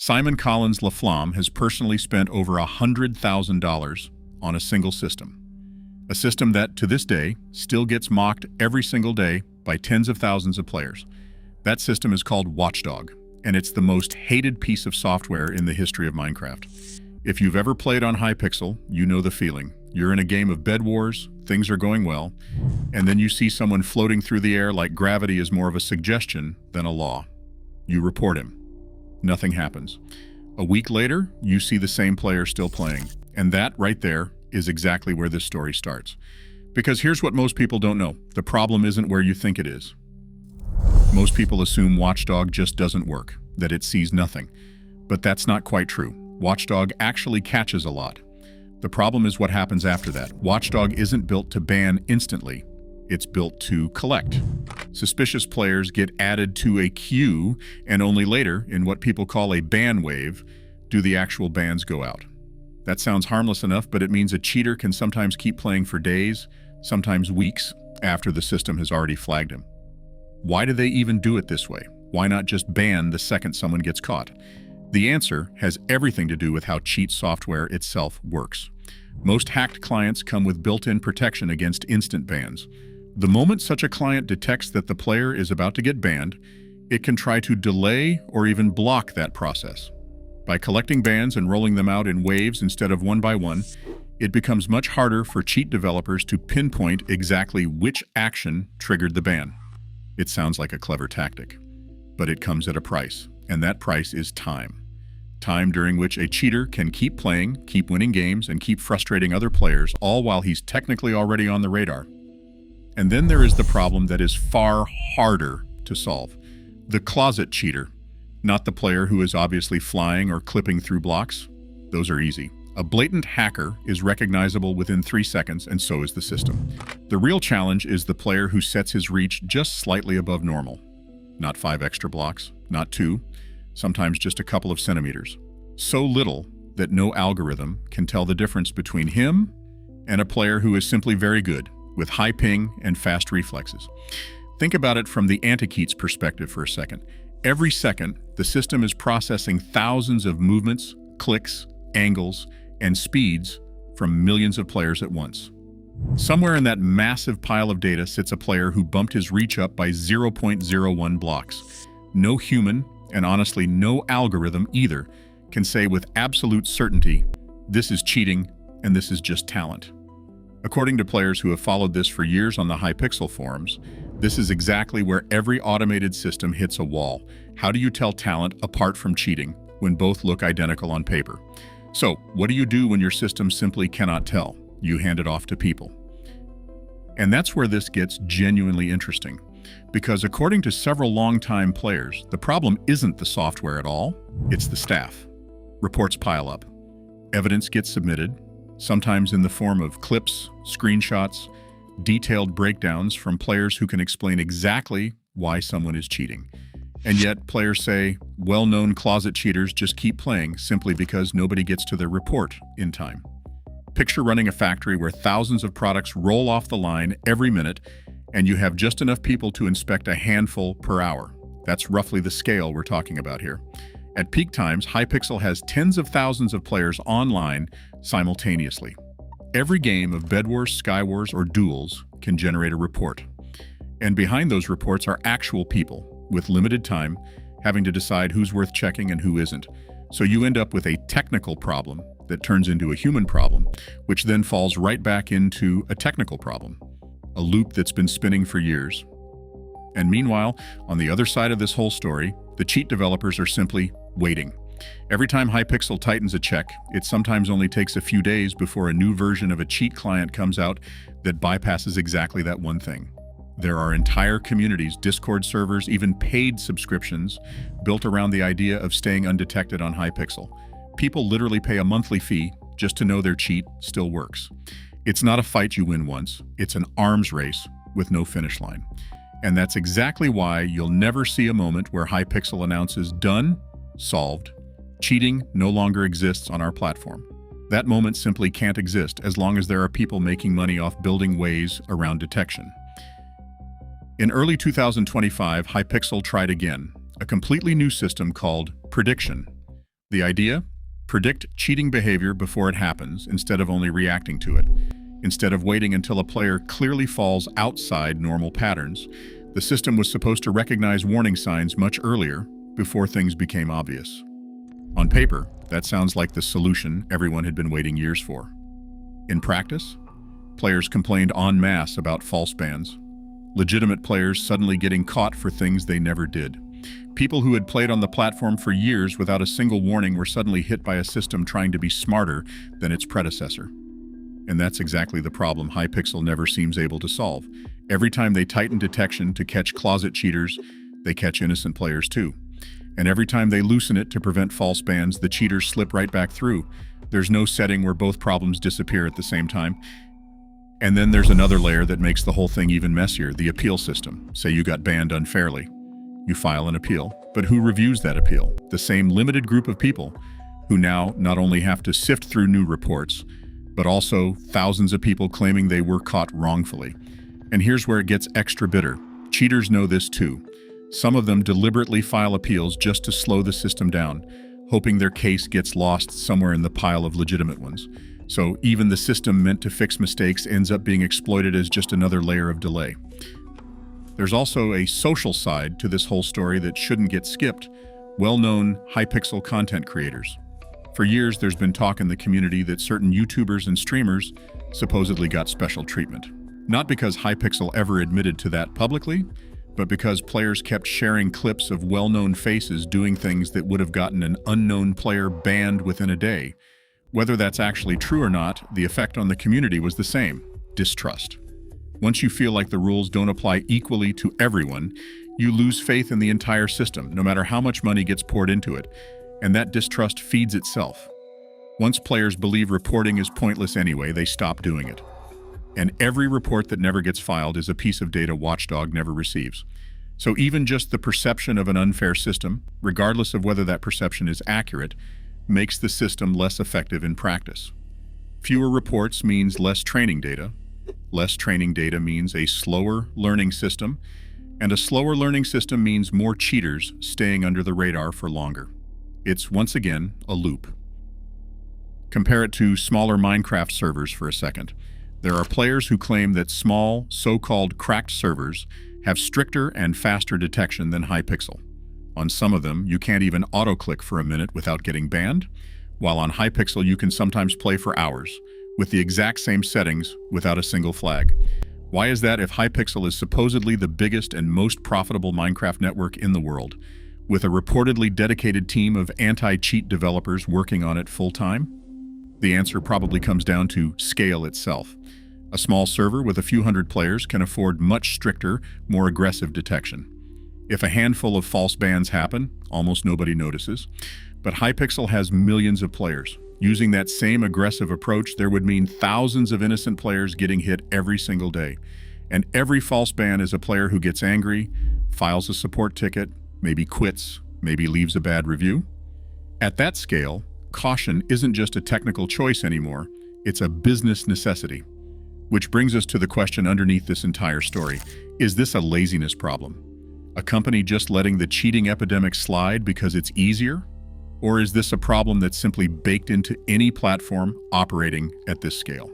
Collins-Laflamme has personally spent over $100,000 on a single system. A system that, to this day, still gets mocked every single day by tens of thousands of players. That system is called Watchdog, and it's the most hated piece of software in the history of Minecraft. If you've ever played on Hypixel, you know the feeling. You're in a game of bed wars, things are going well, and then you see someone floating through the air like gravity is more of a suggestion than a law. You report him. Nothing happens. A week later, you see the same player still playing, and that right there is exactly where this story starts. Because here's what most people don't know. The problem isn't where you think it is. Most people assume Watchdog just doesn't work, that it sees nothing. But that's not quite true. Watchdog actually catches a lot. The problem is what happens after that. Watchdog isn't built to ban instantly. It's built to collect. Suspicious players get added to a queue, and only later, in what people call a ban wave, do the actual bans go out. That sounds harmless enough, but it means a cheater can sometimes keep playing for days, sometimes weeks, after the system has already flagged him. Why do they even do it this way? Why not just ban the second someone gets caught? The answer has everything to do with how cheat software itself works. Most hacked clients come with built-in protection against instant bans. The moment such a client detects that the player is about to get banned, it can try to delay or even block that process. By collecting bans and rolling them out in waves instead of one by one, it becomes much harder for cheat developers to pinpoint exactly which action triggered the ban. It sounds like a clever tactic, but it comes at a price, and that price is time. Time during which a cheater can keep playing, keep winning games, and keep frustrating other players, all while he's technically already on the radar. And then there is the problem that is far harder to solve. The closet cheater, not the player who is obviously flying or clipping through blocks. Those are easy. A blatant hacker is recognizable within 3 seconds, and so is the system. The real challenge is the player who sets his reach just slightly above normal. Not 5 extra blocks, not 2, sometimes just a couple of centimeters. So little that no algorithm can tell the difference between him and a player who is simply very good, with high ping and fast reflexes. Think about it from the Anticheat's perspective for a second. Every second, the system is processing thousands of movements, clicks, angles, and speeds from millions of players at once. Somewhere in that massive pile of data sits a player who bumped his reach up by 0.01 blocks. No human, and honestly no algorithm either, can say with absolute certainty, this is cheating and this is just talent. According to players who have followed this for years on the Hypixel forums, this is exactly where every automated system hits a wall. How do you tell talent apart from cheating when both look identical on paper? So, what do you do when your system simply cannot tell? You hand it off to people. And that's where this gets genuinely interesting. Because according to several longtime players, the problem isn't the software at all, it's the staff. Reports pile up. Evidence gets submitted, sometimes in the form of clips, screenshots, detailed breakdowns from players who can explain exactly why someone is cheating. And yet, players say, well-known closet cheaters just keep playing simply because nobody gets to their report in time. Picture running a factory where thousands of products roll off the line every minute, and you have just enough people to inspect a handful per hour. That's roughly the scale we're talking about here. At peak times, Hypixel has tens of thousands of players online simultaneously. Every game of Bed Wars, Sky Wars, or Duels can generate a report. And behind those reports are actual people, with limited time, having to decide who's worth checking and who isn't. So you end up with a technical problem that turns into a human problem, which then falls right back into a technical problem, a loop that's been spinning for years. And meanwhile, on the other side of this whole story, the cheat developers are simply waiting. Every time Hypixel tightens a check, it sometimes only takes a few days before a new version of a cheat client comes out that bypasses exactly that one thing. There are entire communities, Discord servers, even paid subscriptions built around the idea of staying undetected on Hypixel. People literally pay a monthly fee just to know their cheat still works. It's not a fight you win once, it's an arms race with no finish line. And that's exactly why you'll never see a moment where Hypixel announces done, solved, cheating no longer exists on our platform. That moment simply can't exist as long as there are people making money off building ways around detection. In early 2025, Hypixel tried again, a completely new system called Prediction. The idea? Predict cheating behavior before it happens instead of only reacting to it. Instead of waiting until a player clearly falls outside normal patterns, the system was supposed to recognize warning signs much earlier, before things became obvious. On paper, that sounds like the solution everyone had been waiting years for. In practice, players complained en masse about false bans. Legitimate players suddenly getting caught for things they never did. People who had played on the platform for years without a single warning were suddenly hit by a system trying to be smarter than its predecessor. And that's exactly the problem Hypixel never seems able to solve. Every time they tighten detection to catch closet cheaters, they catch innocent players too. And every time they loosen it to prevent false bans, the cheaters slip right back through. There's no setting where both problems disappear at the same time. And then there's another layer that makes the whole thing even messier, the appeal system. Say you got banned unfairly. You file an appeal, but who reviews that appeal? The same limited group of people who now not only have to sift through new reports, but also thousands of people claiming they were caught wrongfully. And here's where it gets extra bitter. Cheaters know this too. Some of them deliberately file appeals just to slow the system down, hoping their case gets lost somewhere in the pile of legitimate ones. So even the system meant to fix mistakes ends up being exploited as just another layer of delay. There's also a social side to this whole story that shouldn't get skipped. Well-known Hypixel content creators. For years, there's been talk in the community that certain YouTubers and streamers supposedly got special treatment. Not because Hypixel ever admitted to that publicly, but because players kept sharing clips of well-known faces doing things that would have gotten an unknown player banned within a day. Whether that's actually true or not, the effect on the community was the same: distrust. Once you feel like the rules don't apply equally to everyone, you lose faith in the entire system, no matter how much money gets poured into it, and that distrust feeds itself. Once players believe reporting is pointless anyway, they stop doing it. And every report that never gets filed is a piece of data Watchdog never receives. So even just the perception of an unfair system, regardless of whether that perception is accurate, makes the system less effective in practice. Fewer reports means less training data. Less training data means a slower learning system, and a slower learning system means more cheaters staying under the radar for longer. It's, once again, a loop. Compare it to smaller Minecraft servers for a second. There are players who claim that small, so-called cracked servers have stricter and faster detection than Hypixel. On some of them, you can't even auto-click for a minute without getting banned, while on Hypixel you can sometimes play for hours, with the exact same settings without a single flag. Why is that if Hypixel is supposedly the biggest and most profitable Minecraft network in the world, with a reportedly dedicated team of anti-cheat developers working on it full-time? The answer probably comes down to scale itself. A small server with a few hundred players can afford much stricter, more aggressive detection. If a handful of false bans happen, almost nobody notices. But Hypixel has millions of players. Using that same aggressive approach, there would mean thousands of innocent players getting hit every single day. And every false ban is a player who gets angry, files a support ticket, maybe quits, maybe leaves a bad review. At that scale, caution isn't just a technical choice anymore, it's a business necessity. Which brings us to the question underneath this entire story. Is this a laziness problem? A company just letting the cheating epidemic slide because it's easier? Or is this a problem that's simply baked into any platform operating at this scale?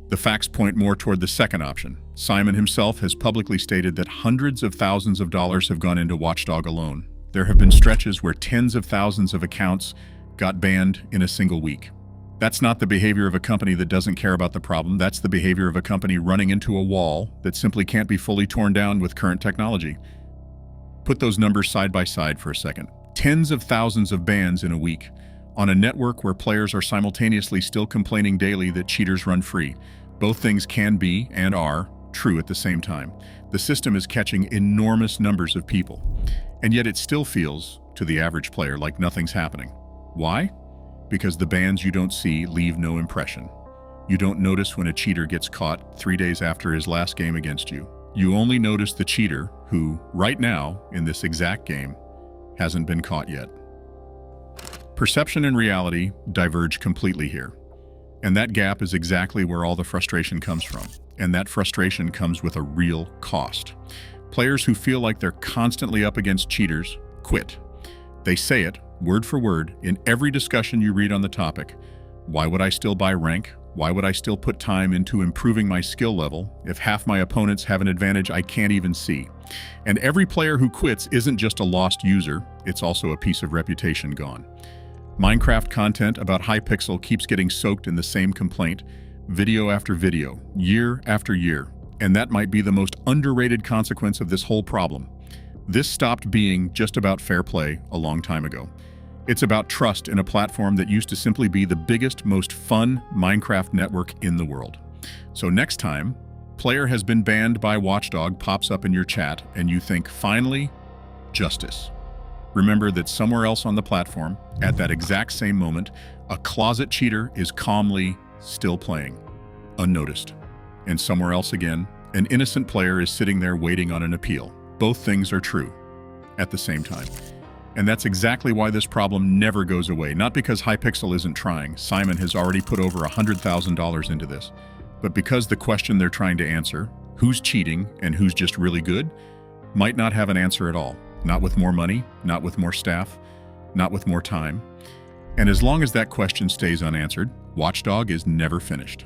The facts point more toward the second option. Simon himself has publicly stated that hundreds of thousands of dollars have gone into Watchdog alone. There have been stretches where tens of thousands of accounts got banned in a single week. That's not the behavior of a company that doesn't care about the problem. That's the behavior of a company running into a wall that simply can't be fully torn down with current technology. Put those numbers side by side for a second. Tens of thousands of bans in a week on a network where players are simultaneously still complaining daily that cheaters run free. Both things can be and are true at the same time. The system is catching enormous numbers of people, and yet it still feels, to the average player, like nothing's happening. Why? Because the bans you don't see leave no impression. You don't notice when a cheater gets caught 3 days after his last game against you. You only notice the cheater who, right now, in this exact game, hasn't been caught yet. Perception and reality diverge completely here. And that gap is exactly where all the frustration comes from. And that frustration comes with a real cost. Players who feel like they're constantly up against cheaters quit. They say it, word for word, in every discussion you read on the topic. Why would I still buy rank? Why would I still put time into improving my skill level if half my opponents have an advantage I can't even see? And every player who quits isn't just a lost user, it's also a piece of reputation gone. Minecraft content about Hypixel keeps getting soaked in the same complaint, video after video, year after year, and that might be the most underrated consequence of this whole problem. This stopped being just about fair play a long time ago. It's about trust in a platform that used to simply be the biggest, most fun Minecraft network in the world. So next time, player has been banned by Watchdog pops up in your chat and you think, finally, justice. Remember that somewhere else on the platform, at that exact same moment, a closet cheater is calmly still playing, unnoticed. And somewhere else again, an innocent player is sitting there waiting on an appeal. Both things are true at the same time. And that's exactly why this problem never goes away. Not because Hypixel isn't trying. Simon has already put over $100,000 into this. But because the question they're trying to answer, who's cheating and who's just really good, might not have an answer at all. Not with more money, not with more staff, not with more time. And as long as that question stays unanswered, Watchdog is never finished.